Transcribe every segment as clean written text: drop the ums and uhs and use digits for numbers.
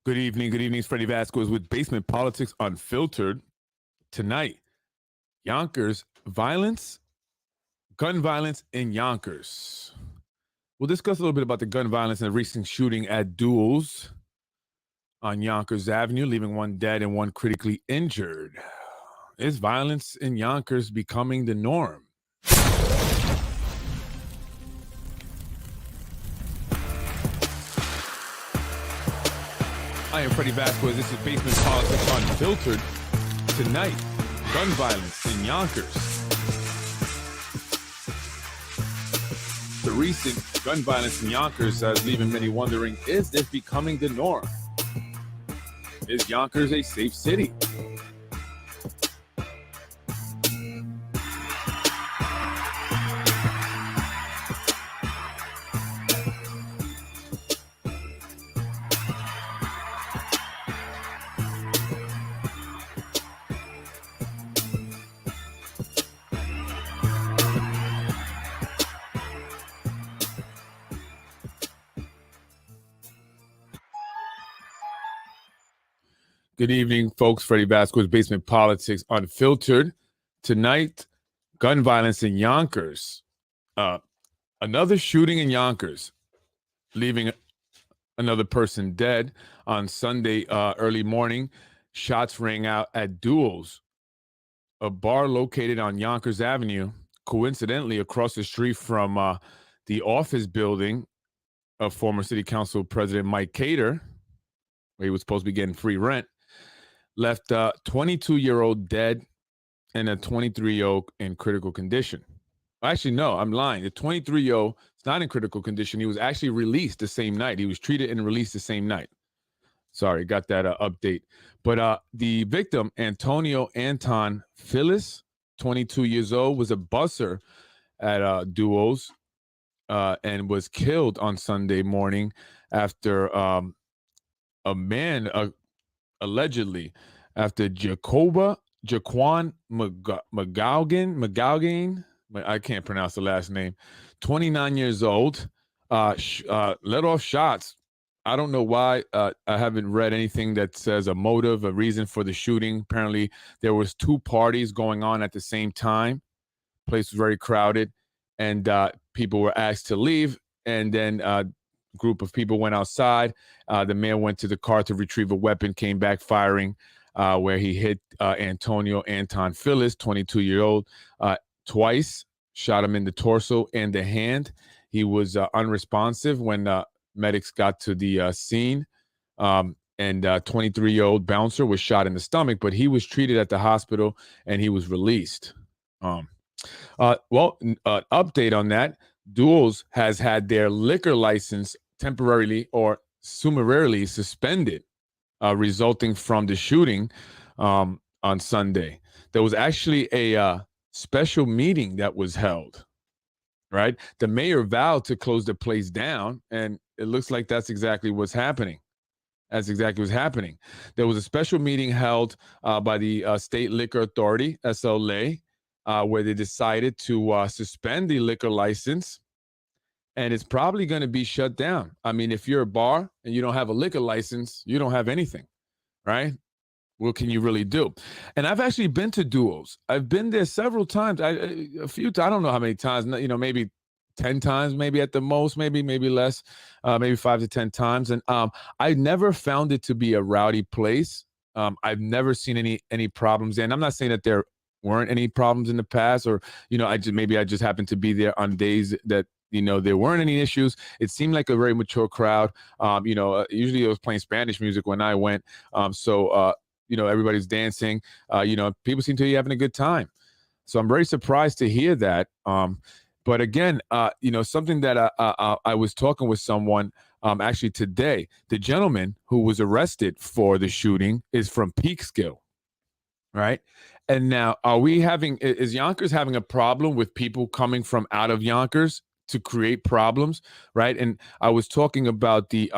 Good evening. Good evening. It's Freddie Vasquez with Basement Politics Unfiltered. Tonight, Yonkers violence, gun violence in Yonkers. We'll discuss a little bit about the gun violence and the recent shooting at Duels on Yonkers Avenue, leaving one dead and one critically injured. Is violence in Yonkers becoming the norm? I am Freddie Vasquez. This is Basement Politics Unfiltered. Tonight, gun violence in Yonkers. The recent gun violence in Yonkers has leaving many wondering, is this becoming the norm? Is Yonkers a safe city? Good evening, folks. Freddie Vasquez, Basement Politics Unfiltered. Tonight, gun violence in Yonkers. Another shooting in Yonkers, leaving another person dead on Sunday early morning. Shots rang out at Duels, a bar located on Yonkers Avenue, coincidentally across the street from the office building of former City Council President Mike Cater, where he was supposed to be getting free rent. Left a 22-year-old dead and a 23-year-old in critical condition. Actually, no, I'm lying. The 23-year-old is not in critical condition. He was actually released the same night. He was treated and released the same night. Sorry, got that update. But the victim, Antonio Anton Phyllis, 22 years old, was a busser at Duos and was killed on Sunday morning after a man allegedly after Jaquan McGaugan, I can't pronounce the last name, 29 years old, let off shots. I don't know why. I haven't read anything that says a motive, a reason for the shooting. Apparently, there was two parties going on at the same time. Place was very crowded, and people were asked to leave, and then group of people went outside. The man went to the car to retrieve a weapon, came back firing, where he hit Antonio Anton Phyllis, 22-year-old, twice, shot him in the torso and the hand. He was unresponsive when medics got to the scene. And 23-year-old bouncer was shot in the stomach, but he was treated at the hospital and he was released. Update on that. Duels has had their liquor license temporarily or summarily suspended, resulting from the shooting on Sunday. There was actually a special meeting that was held, right? The mayor vowed to close the place down, and it looks like that's exactly what's happening. That's exactly what's happening. There was a special meeting held by the State Liquor Authority, SLA, where they decided to suspend the liquor license, and it's probably going to be shut down. I mean, if you're a bar and you don't have a liquor license, you don't have anything, right? What can you really do? And I've actually been to Duels. I've been there several times. A few times. I don't know how many times. Maybe 10 times, maybe at the most, maybe less, maybe 5 to 10 times. And I never found it to be a rowdy place. I've never seen any problems. And I'm not saying that there weren't any problems in the past, or I just happened to be there on days that there weren't any issues. It seemed like a very mature crowd. Usually it was playing Spanish music when I went. Everybody's dancing. People seem to be having a good time. So I'm very surprised to hear that. But again, something that I was talking with someone actually today. The gentleman who was arrested for the shooting is from Peekskill, right? And now, is Yonkers having a problem with people coming from out of Yonkers to create problems, right? And I was talking about the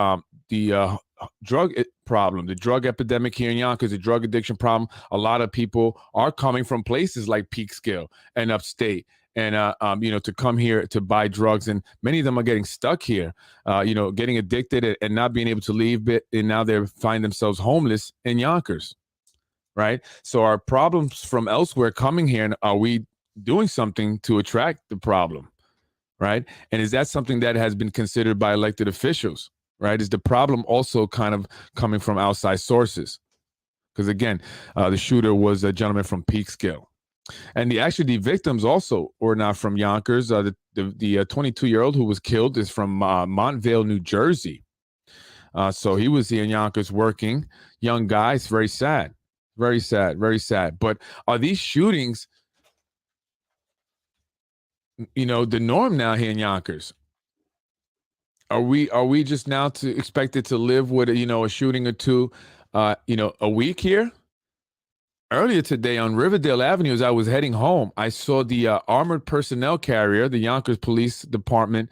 drug problem, the drug epidemic here in Yonkers, the drug addiction problem. A lot of people are coming from places like Peekskill and upstate and to come here to buy drugs, and many of them are getting stuck here, getting addicted and not being able to leave, and now they find themselves homeless in Yonkers, right? So are problems from elsewhere coming here, and are we doing something to attract the problem, right? And is that something that has been considered by elected officials, right? Is the problem also kind of coming from outside sources? Because again, the shooter was a gentleman from Peekskill. And the victims also were not from Yonkers. The 22-year-old who was killed is from Montvale, New Jersey. So he was here in Yonkers working. Young guy. It's very sad. Very sad. Very sad. But are these shootings, the norm now here in Yonkers? Are we just now expected to live with a shooting or two, a week here? Earlier today on Riverdale Avenue, as I was heading home, I saw the armored personnel carrier, the Yonkers Police Department,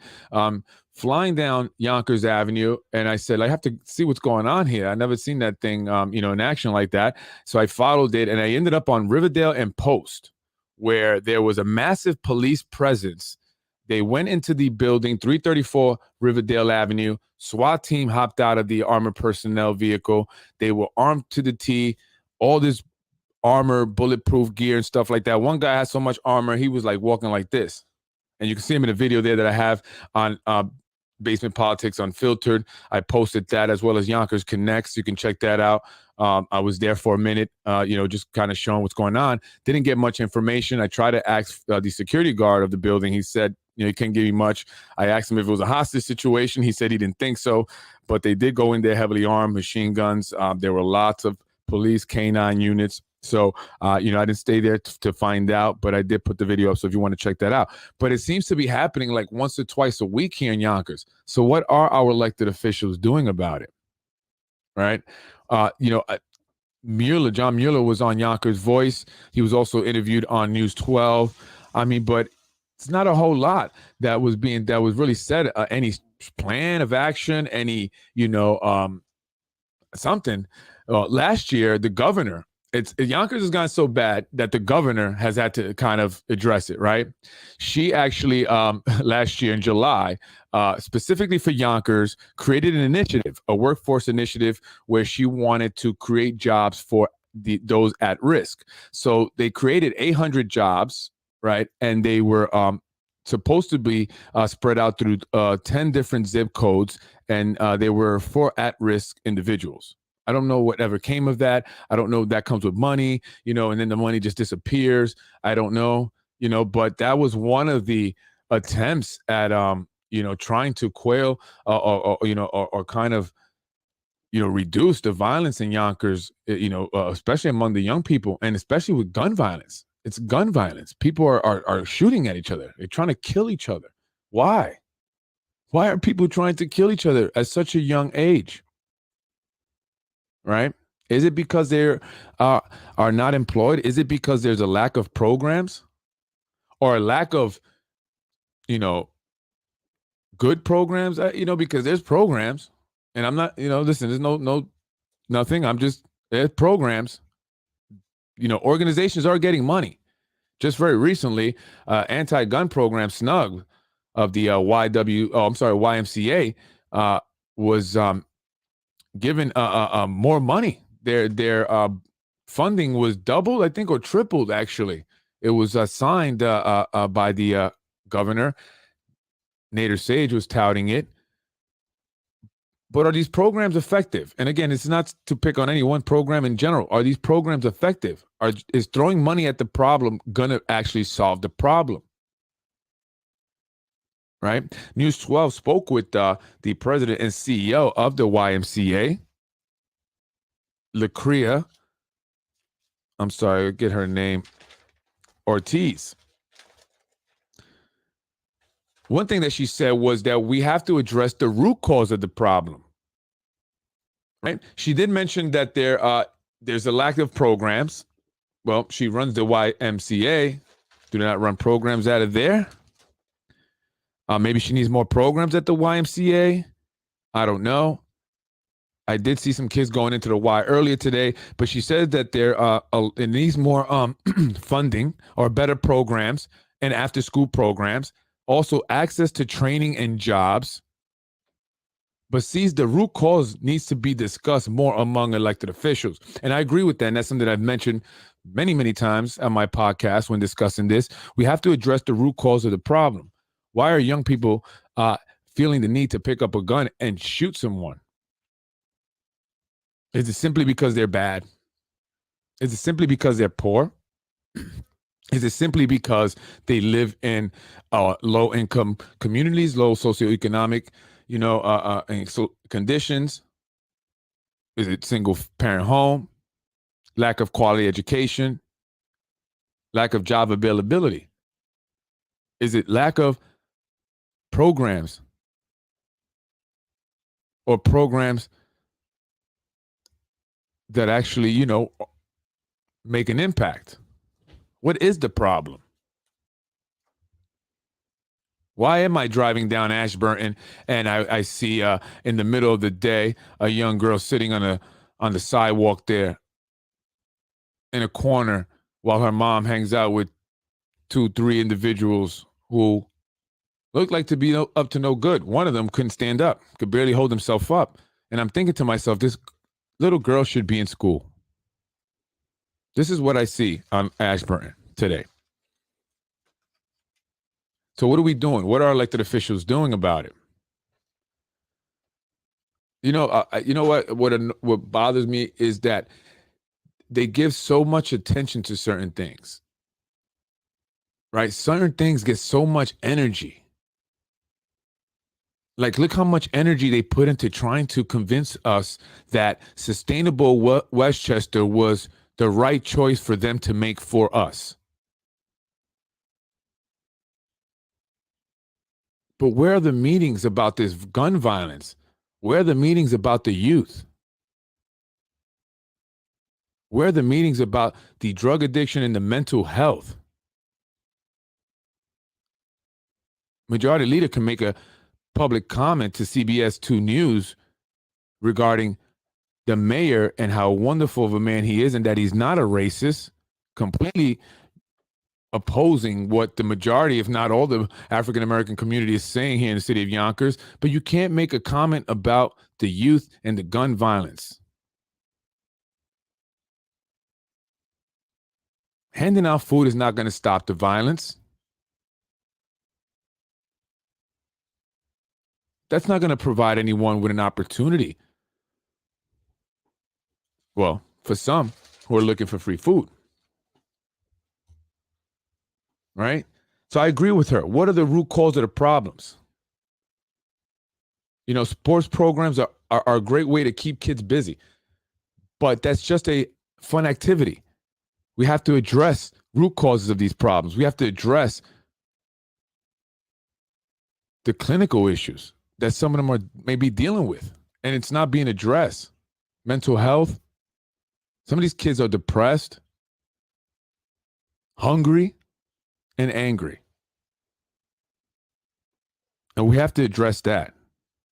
flying down Yonkers Avenue. And I said, I have to see what's going on here. I never seen that thing, in action like that. So I followed it, and I ended up on Riverdale and Post, where there was a massive police presence. They went into the building, 334 Riverdale Avenue. SWAT team hopped out of the armored personnel vehicle. They were armed to the T, all this armor, bulletproof gear and stuff like that. One guy had so much armor, he was like walking like this. And you can see him in the video there that I have on Basement Politics Unfiltered. I posted that, as well as Yonkers Connects. You can check that out. I was there for a minute, just kind of showing what's going on. Didn't get much information. I tried to ask the security guard of the building. He said, he can't give me much. I asked him if it was a hostage situation. He said he didn't think so, but they did go in there heavily armed, machine guns. There were lots of police canine units. So, I didn't stay there to find out, but I did put the video up. So if you want to check that out, but it seems to be happening like once or twice a week here in Yonkers. So what are our elected officials doing about it? Right. John Mueller was on Yonkers Voice. He was also interviewed on News 12. But it's not a whole lot that was really said. Any plan of action, any, something. Last year, the governor, Yonkers has gotten so bad that the governor has had to kind of address it, right? She actually, last year in July, specifically for Yonkers, created an initiative, a workforce initiative, where she wanted to create jobs for those at risk. So they created 800 jobs, right? And they were supposed to be spread out through 10 different zip codes, and they were for at-risk individuals. I don't know whatever came of that. I don't know if that comes with money, and then the money just disappears. I don't know, but that was one of the attempts at, trying to quail or kind of, reduce the violence in Yonkers, especially among the young people, and especially with gun violence. It's gun violence. People are shooting at each other. They're trying to kill each other. Why? Why are people trying to kill each other at such a young age? Right? Is it because they are not employed? Is it because there's a lack of programs, or a lack of, good programs? Because there's programs, and I'm not, listen, there's nothing. There's programs. Organizations are getting money. Just very recently, anti-gun program SNUG of the YMCA was given more money. Their funding was doubled, I think, or tripled. Actually, it was signed by the governor. Nader Sage was touting it. But are these programs effective? And again, it's not to pick on any one program in general. Are these programs effective? Is throwing money at the problem going to actually solve the problem? Right? News 12 spoke with the president and CEO of the YMCA, LaCria, I'm sorry, get her name, Ortiz. One thing that she said was that we have to address the root cause of the problem. Right? She did mention that there's a lack of programs. Well, she runs the YMCA. Do not run programs out of there. Maybe she needs more programs at the YMCA. I don't know. I did see some kids going into the Y earlier today, but she said that it needs more funding or better programs, and after school programs, also access to training and jobs. But sees the root cause needs to be discussed more among elected officials. And I agree with that. And that's something that I've mentioned many, many times on my podcast when discussing this. We have to address the root cause of the problem. Why are young people feeling the need to pick up a gun and shoot someone? Is it simply because they're bad? Is it simply because they're poor? Is it simply because they live in low-income communities, low socioeconomic, conditions? Is it single-parent home, lack of quality education, lack of job availability? Is it lack of programs or programs that actually, make an impact? What is the problem? Why am I driving down Ashburton and I see in the middle of the day a young girl sitting on the sidewalk there in a corner while her mom hangs out with 2, 3 individuals who look like to be up to no good? One of them couldn't stand up, could barely hold himself up. And I'm thinking to myself, this little girl should be in school. This is what I see on Ashburton today. So what are we doing? What are elected officials doing about it? You know what bothers me is that they give so much attention to certain things, right? Certain things get so much energy. Like, look how much energy they put into trying to convince us that sustainable Westchester was the right choice for them to make for us. But where are the meetings about this gun violence? Where are the meetings about the youth? Where are the meetings about the drug addiction and the mental health? Majority Leader can make a public comment to CBS 2 News regarding the mayor and how wonderful of a man he is and that he's not a racist, completely opposing what the majority, if not all, the African-American community is saying here in the city of Yonkers. But you can't make a comment about the youth and the gun violence. Handing out food is not going to stop the violence. That's not going to provide anyone with an opportunity. Well, for some who are looking for free food. Right? So I agree with her. What are the root cause of the problems? Sports programs are a great way to keep kids busy, but that's just a fun activity. We have to address root causes of these problems. We have to address the clinical issues that some of them are maybe dealing with, and it's not being addressed. Mental health. Some of these kids are depressed, hungry, and angry. And we have to address that.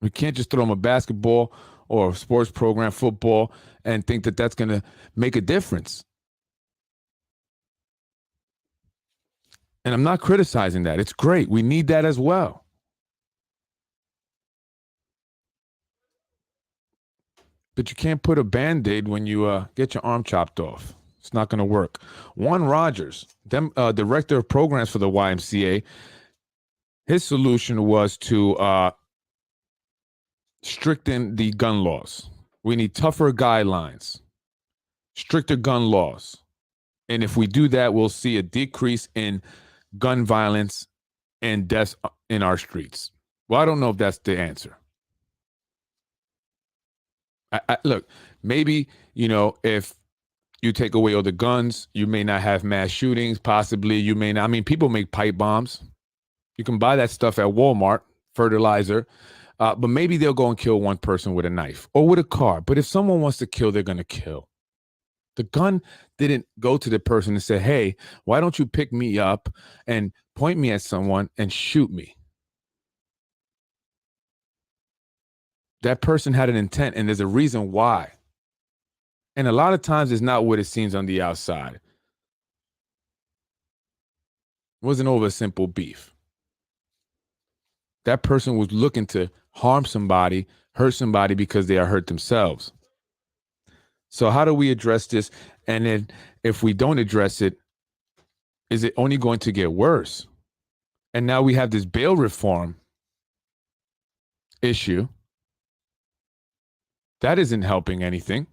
We can't just throw them a basketball or a sports program, football, and think that that's going to make a difference. And I'm not criticizing that. It's great. We need that as well. But you can't put a Band-Aid when you get your arm chopped off. It's not going to work. Juan Rogers, director of programs for the YMCA, his solution was to strengthen the gun laws. We need tougher guidelines, stricter gun laws. And if we do that, we'll see a decrease in gun violence and deaths in our streets. Well, I don't know if that's the answer. Look, maybe, if you take away all the guns, you may not have mass shootings. Possibly you may not. I mean, people make pipe bombs. You can buy that stuff at Walmart, fertilizer. But maybe they'll go and kill one person with a knife or with a car. But if someone wants to kill, they're going to kill. The gun didn't go to the person and say, hey, why don't you pick me up and point me at someone and shoot me? That person had an intent, and there's a reason why. And a lot of times it's not what it seems on the outside. It wasn't over a simple beef. That person was looking to harm somebody, hurt somebody because they are hurt themselves. So how do we address this? And then if we don't address it, is it only going to get worse? And now we have this bail reform issue. That isn't helping anything.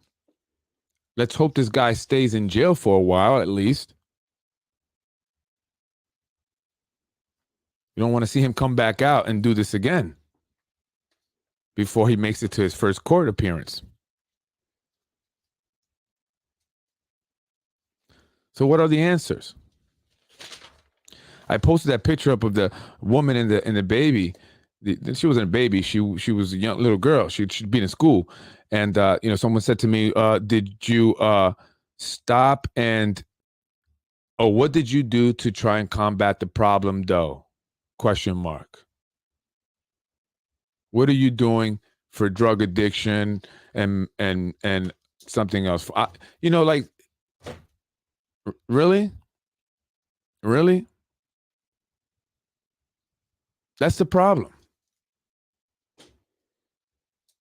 Let's hope this guy stays in jail for a while at least. You don't want to see him come back out and do this again before he makes it to his first court appearance. So what are the answers? I posted that picture up of the woman and the baby. She wasn't a baby. She was a young little girl. She'd been in school, and someone said to me, "Did you stop and what did you do to try and combat the problem, though?" Question mark. What are you doing for drug addiction and something else? Really? That's the problem.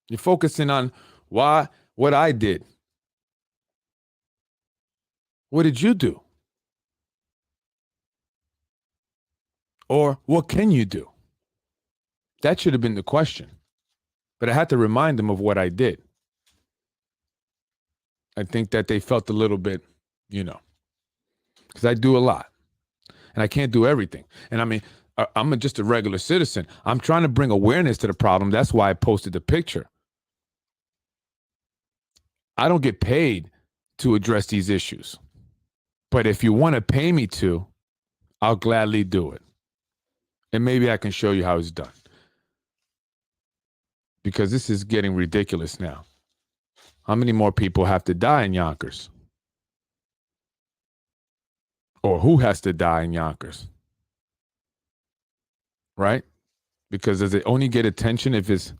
You're focusing on what I did. What did you do? Or what can you do? That should have been the question. But I had to remind them of what I did. I think that they felt a little bit, because I do a lot. And I can't do everything. And I mean, I'm just a regular citizen. I'm trying to bring awareness to the problem. That's why I posted the picture. I don't get paid to address these issues. But if you want to pay me to, I'll gladly do it. And maybe I can show you how it's done. Because this is getting ridiculous now. How many more people have to die in Yonkers? Or who has to die in Yonkers? Right? Because does it only get attention if it's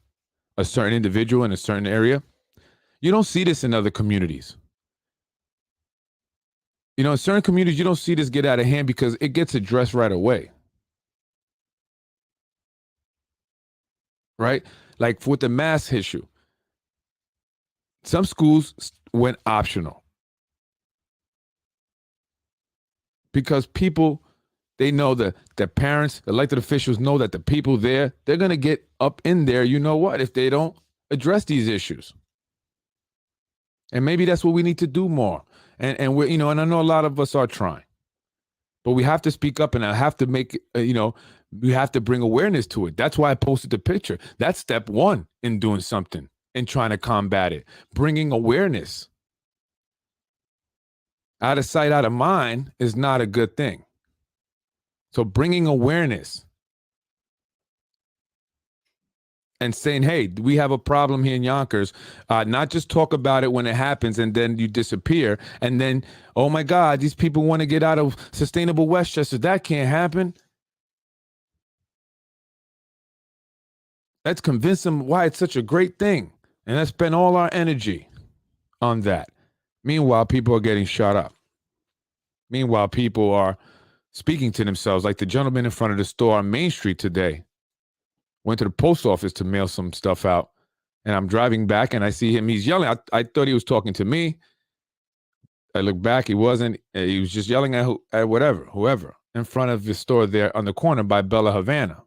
a certain individual in a certain area? You don't see this in other communities. In certain communities, you don't see this get out of hand because it gets addressed right away. Right? Like with the mask issue, some schools went optional because people, they know that the parents, elected officials know that the people there, they're going to get up in there, if they don't address these issues. And maybe that's what we need to do more. And we're, and I know a lot of us are trying, but we have to speak up, and I have to make, we have to bring awareness to it. That's why I posted the picture. That's step one in doing something and trying to combat it. Bringing awareness. Out of sight, out of mind is not a good thing. So bringing awareness and saying, hey, we have a problem here in Yonkers. Not just talk about it when it happens and then you disappear. And then, oh my God, these people want to get out of sustainable Westchester. That can't happen. Let's convince them why it's such a great thing. And let's spend all our energy on that. Meanwhile, people are getting shot up. Meanwhile, people are speaking to themselves, like the gentleman in front of the store on Main Street today. Went to the post office to mail some stuff out. And I'm driving back and I see him. He's yelling. I thought he was talking to me. I look back. He wasn't. He was just yelling at whoever, in front of the store there on the corner by Bella Havana.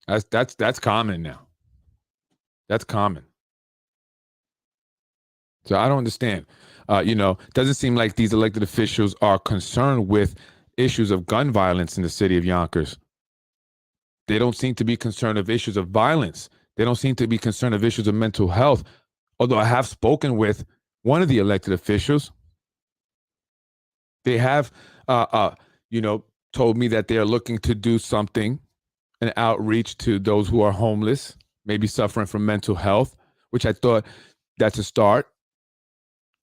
That's common now. That's common. So I don't understand. Doesn't seem like these elected officials are concerned with issues of gun violence in the city of Yonkers. They don't seem to be concerned of issues of violence. They don't seem to be concerned of issues of mental health. Although I have spoken with one of the elected officials. They have, told me that they are looking to do something, an outreach to those who are homeless, maybe suffering from mental health, which I thought that's a start.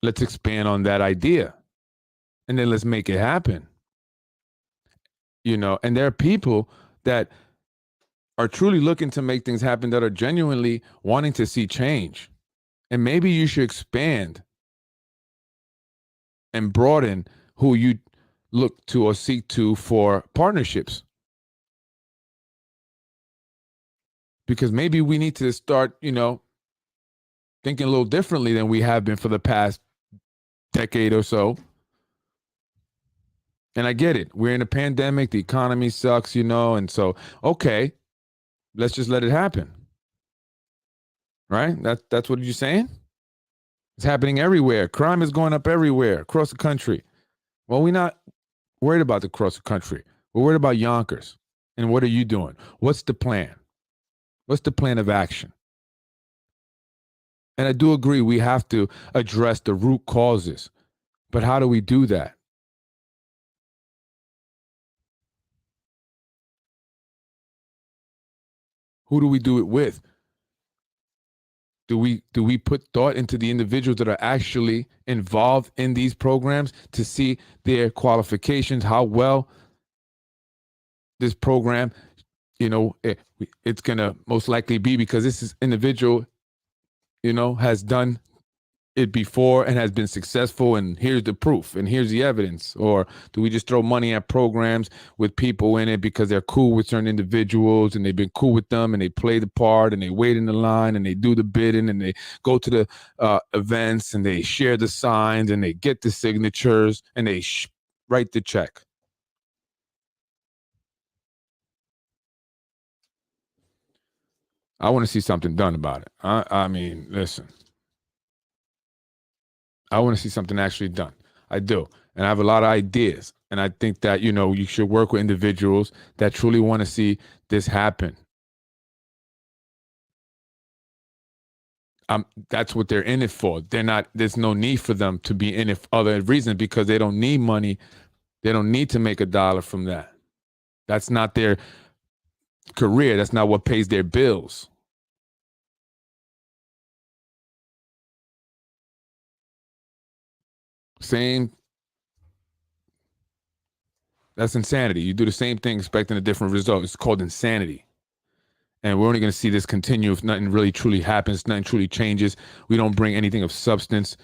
Let's expand on that idea. And then let's make it happen. And there are people that are truly looking to make things happen, that are genuinely wanting to see change. And maybe you should expand and broaden who you look to or seek to for partnerships. Because maybe we need to start, thinking a little differently than we have been for the past decade or so. And I get it. We're in a pandemic. The economy sucks, and so, okay, let's just let it happen. Right? That's what you're saying? It's happening everywhere. Crime is going up everywhere across the country. Well, we're not worried about the across the country. We're worried about Yonkers. And what are you doing? What's the plan? What's the plan of action? And I do agree we have to address the root causes. But how do we do that? Who do we do it with? Do we put thought into the individuals that are actually involved in these programs to see their qualifications, how well this program, it's going to most likely be, because this individual, has done it before and has been successful, and here's the proof and here's the evidence? Or do we just throw money at programs with people in it because they're cool with certain individuals and they've been cool with them and they play the part and they wait in the line and they do the bidding and they go to the events and they share the signs and they get the signatures and they write the check? I want to see something done about it. I mean, listen, I want to see something actually done. I do. And I have a lot of ideas. And I think that, you should work with individuals that truly want to see this happen. That's what they're in it for. There's no need for them to be in it for other reasons, because they don't need money. They don't need to make a dollar from that. That's not their career. That's not what pays their bills. Same. That's insanity. You do the same thing expecting a different result. It's called insanity. And we're only going to see this continue if nothing really truly happens, nothing truly changes. We don't bring anything of substance.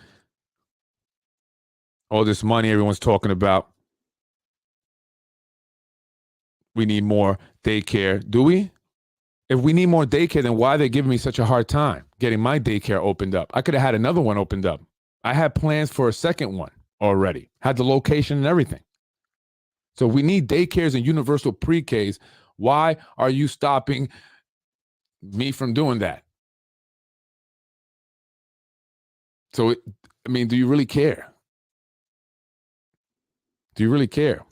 All this money everyone's talking about. We need more daycare. Do we? If we need more daycare, then why are they giving me such a hard time getting my daycare opened up? I could have had another one opened up. I had plans for a second one already, had the location and everything. So we need daycares and universal pre-Ks. Why are you stopping me from doing that? So, do you really care? Do you really care?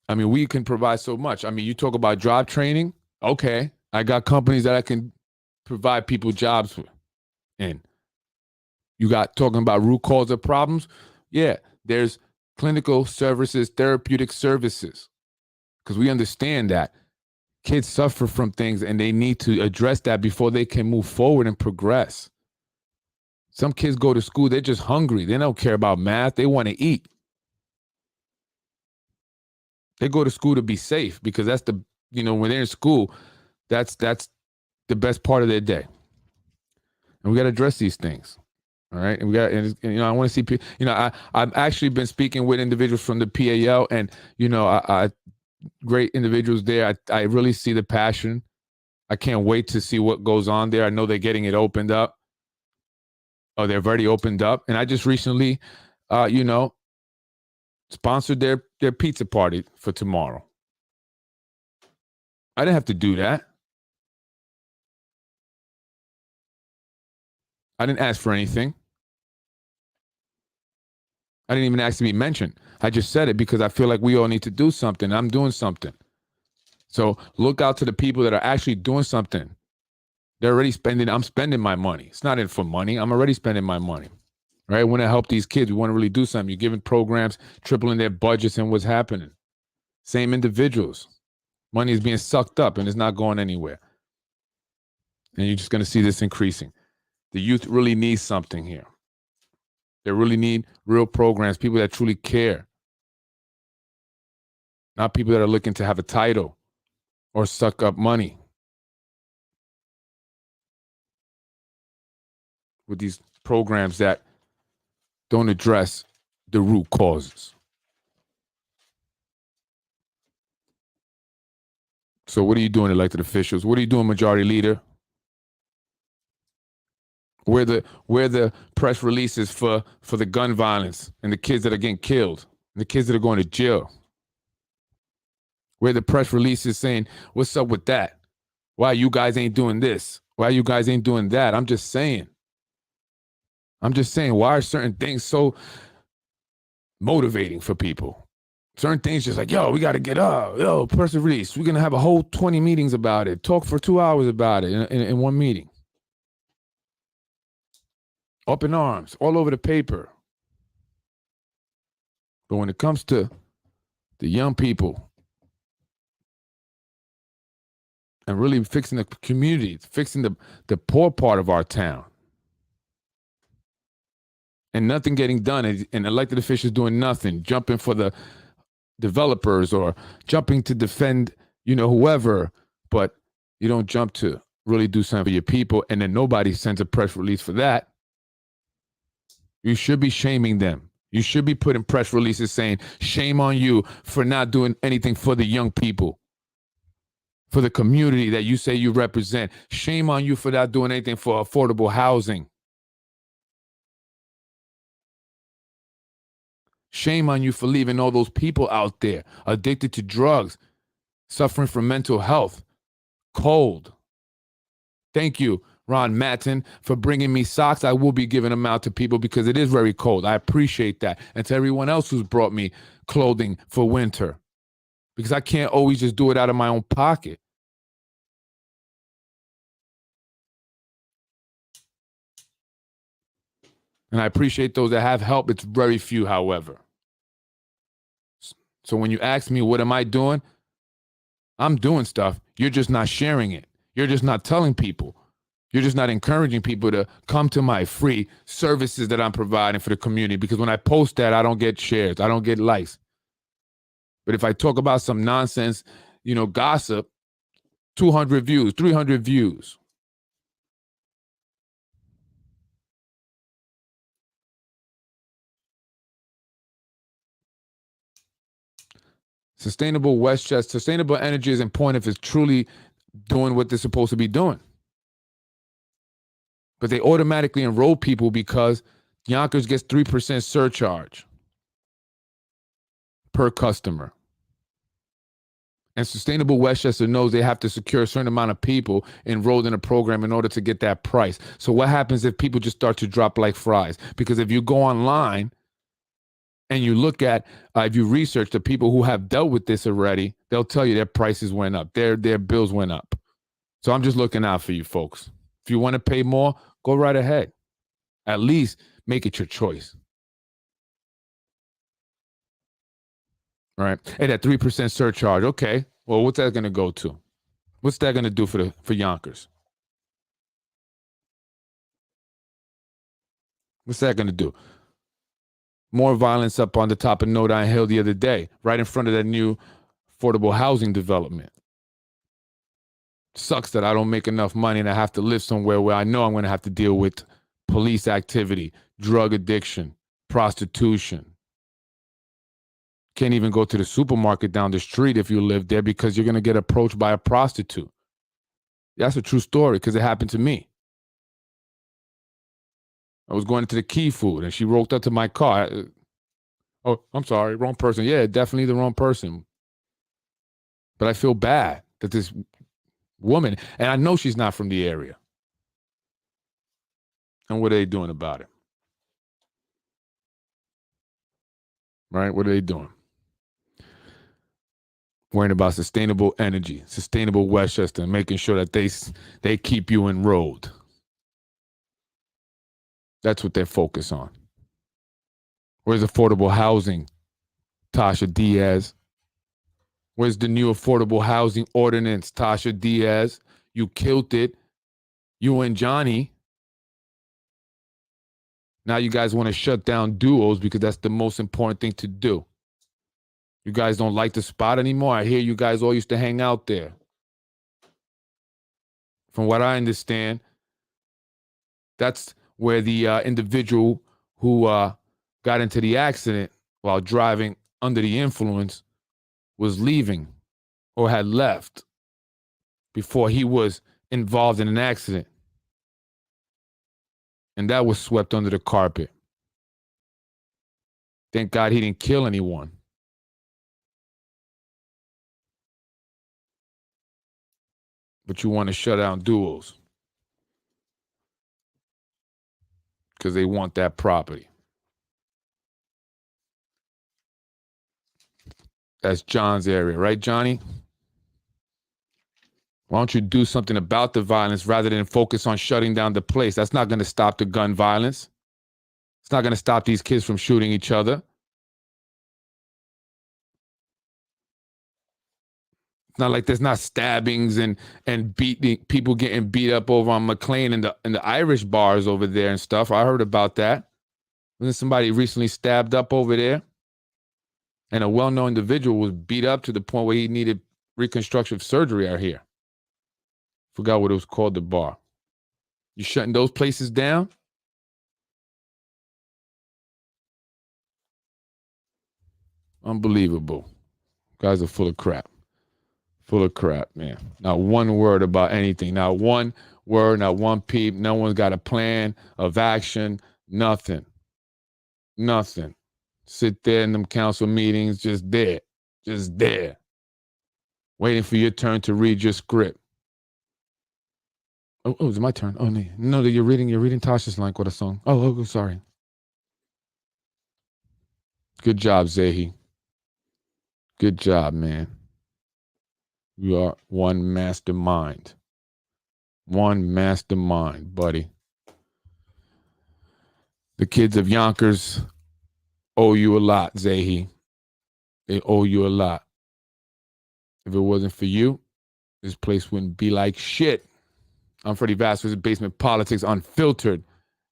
We can provide so much. You talk about job training. Okay. I got companies that I can provide people jobs in. You got talking about root cause of problems. Yeah. There's clinical services, therapeutic services, because we understand that kids suffer from things and they need to address that before they can move forward and progress. Some kids go to school, they're just hungry. They don't care about math. They want to eat. They go to school to be safe, because that's when they're in school, that's the best part of their day. And we got to address these things. All right. And I want to see people, I've actually been speaking with individuals from the PAL, and, I great individuals there. I really see the passion. I can't wait to see what goes on there. I know they're getting it opened up. Oh, they've already opened up. And I just recently, sponsored their pizza party for tomorrow. I didn't have to do that. I didn't ask for anything. I didn't even ask to be mentioned. I just said it because I feel like we all need to do something. I'm doing something. So look out to the people that are actually doing something. They're already spending. I'm spending my money. It's not in for money. I'm already spending my money. Right? We want to help these kids. We want to really do something. You're giving programs, tripling their budgets, and what's happening? Same individuals. Money is being sucked up and it's not going anywhere. And you're just going to see this increasing. The youth really need something here. They really need real programs, people that truly care. Not people that are looking to have a title or suck up money with these programs that don't address the root causes. So what are you doing, elected officials? What are you doing, majority leader? Where the press releases for the gun violence and the kids that are getting killed, and the kids that are going to jail? Where the press releases saying, what's up with that? Why you guys ain't doing this? Why you guys ain't doing that? I'm just saying, why are certain things so motivating for people? Certain things just like, yo, we got to get up. Yo, press release. We're going to have a whole 20 meetings about it. Talk for 2 hours about it in one meeting. Up in arms, all over the paper. But when it comes to the young people and really fixing the community, fixing the poor part of our town, and nothing getting done, and elected officials doing nothing, jumping for the developers or jumping to defend, whoever, but you don't jump to really do something for your people, and then nobody sends a press release for that. You should be shaming them. You should be putting press releases saying, shame on you for not doing anything for the young people, for the community that you say you represent. Shame on you for not doing anything for affordable housing. Shame on you for leaving all those people out there addicted to drugs, suffering from mental health, cold. Thank you, Ron Matton, for bringing me socks. I will be giving them out to people because it is very cold. I appreciate that. And to everyone else who's brought me clothing for winter, because I can't always just do it out of my own pocket. And I appreciate those that have help. It's very few, however. So when you ask me, what am I doing? I'm doing stuff. You're just not sharing it. You're just not telling people. You're just not encouraging people to come to my free services that I'm providing for the community. Because when I post that, I don't get shares. I don't get likes. But if I talk about some nonsense, gossip, 200 views, 300 views. Sustainable energy is important if it's truly doing what they're supposed to be doing. But they automatically enroll people because Yonkers gets 3% surcharge per customer. And Sustainable Westchester knows they have to secure a certain amount of people enrolled in a program in order to get that price. So what happens if people just start to drop like flies? Because if you go online and you look at, if you research the people who have dealt with this already, they'll tell you their prices went up, their bills went up. So I'm just looking out for you folks. If you want to pay more, go right ahead. At least make it your choice. All right. And that 3% surcharge. Okay. Well, what's that going to go to? What's that going to do for Yonkers? What's that going to do? More violence up on the top of Nodine Hill the other day, right in front of that new affordable housing development. Sucks that I don't make enough money and I have to live somewhere where I know I'm going to have to deal with police activity, drug addiction, prostitution. Can't even go to the supermarket down the street if you live there because you're going to get approached by a prostitute. That's a true story because it happened to me. I was going to the Key Food and she rolled up to my car. Oh, I'm sorry, wrong person. Yeah, definitely the wrong person. But I feel bad that this woman, and I know she's not from the area. And what are they doing about it? Right? What are they doing? Worrying about sustainable energy, sustainable Westchester, and making sure that they keep you enrolled. That's what they're focused on. Where's affordable housing, Tasha Diaz? Where's the new affordable housing ordinance, Tasha Diaz? You killed it. You and Johnny. Now you guys want to shut down duos because that's the most important thing to do. You guys don't like the spot anymore? I hear you guys all used to hang out there. From what I understand, that's where the individual who got into the accident while driving under the influence was leaving or had left before he was involved in an accident. And that was swept under the carpet. Thank God he didn't kill anyone. But you want to shut down duels because they want that property. That's John's area, right, Johnny? Why don't you do something about the violence rather than focus on shutting down the place? That's not going to stop the gun violence. It's not going to stop these kids from shooting each other. It's not like there's not stabbings and people getting beat up over on McLean and the Irish bars over there and stuff. I heard about that. Wasn't somebody recently stabbed up over there? And a well-known individual was beat up to the point where he needed reconstructive surgery out here. Forgot what it was called, the bar. You shutting those places down? Unbelievable. Guys are full of crap. Full of crap, man. Not one word about anything. Not one word, not one peep. No one's got a plan of action. Nothing. Nothing. Sit there in them council meetings, just there. Just there. Waiting for your turn to read your script. Oh, it's my turn. Oh, no, you're reading Tasha's line. What a song. Oh, sorry. Good job, Zahi. Good job, man. You are one mastermind. One mastermind, buddy. The kids of Yonkers owe you a lot, Zahi. They owe you a lot. If it wasn't for you, this place wouldn't be like shit. I'm Freddie Vasquez, Basement Politics Unfiltered.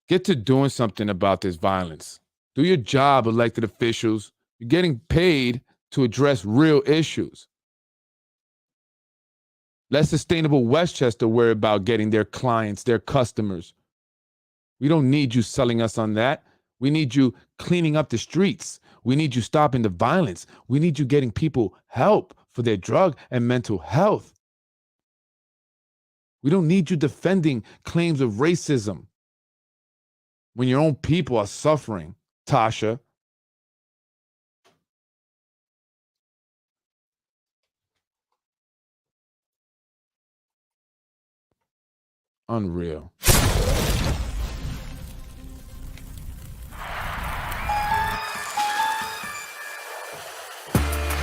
Get to doing something about this violence. Do your job, elected officials. You're getting paid to address real issues. Let Sustainable Westchester worry about getting their clients, their customers. We don't need you selling us on that. We need you cleaning up the streets. We need you stopping the violence. We need you getting people help for their drug and mental health. We don't need you defending claims of racism when your own people are suffering, Tasha. Unreal.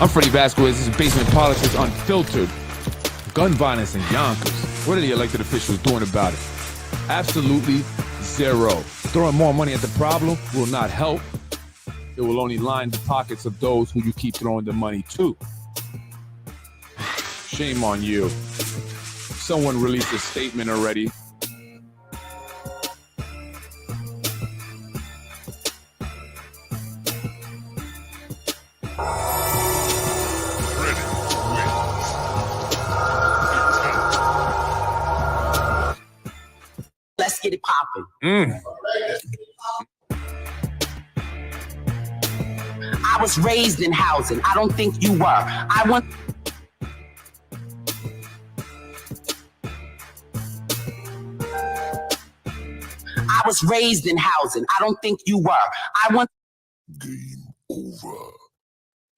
I'm Freddie Vasquez. This is Basement Politics Unfiltered. Gun violence in Yonkers. What are the elected officials doing about it? Absolutely zero. Throwing more money at the problem will not help. It will only line the pockets of those who you keep throwing the money to. Shame on you. Someone released a statement already. Let's get it popping. I was raised in housing. I don't think you were. I was raised in housing. I don't think you were. Game over.